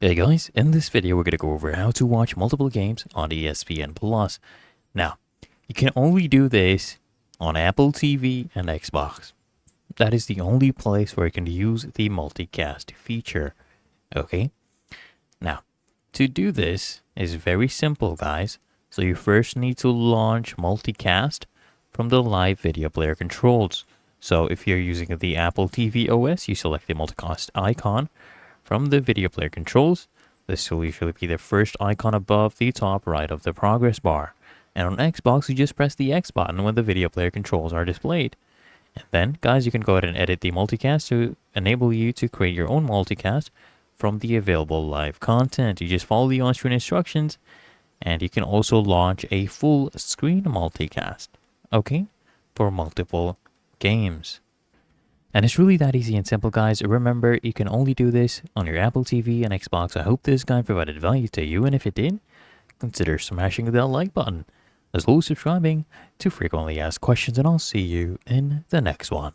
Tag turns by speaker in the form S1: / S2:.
S1: Hey guys, in this video we're going to go over how to watch multiple games on ESPN Plus. Now, you can only do this on Apple TV and Xbox. That is the only place where you can use the multicast feature. Okay? Now, to do this is very simple, guys. So you first need to launch multicast from the live video player controls. So if you're using the Apple TV OS, you select the multicast icon from the video player controls. This will usually be the first icon above the top right of the progress bar. And on Xbox, you just press the X button when the video player controls are displayed. And then, guys, you can go ahead and edit the multicast to enable you to create your own multicast from the available live content. You just follow the on-screen instructions, and you can also launch a full screen multicast, okay, for multiple games. And it's really that easy and simple, guys. Remember, you can only do this on your Apple TV and Xbox. I hope this guide provided value to you, and if it did, consider smashing that like button, as well as subscribing to frequently asked questions, and I'll see you in the next one.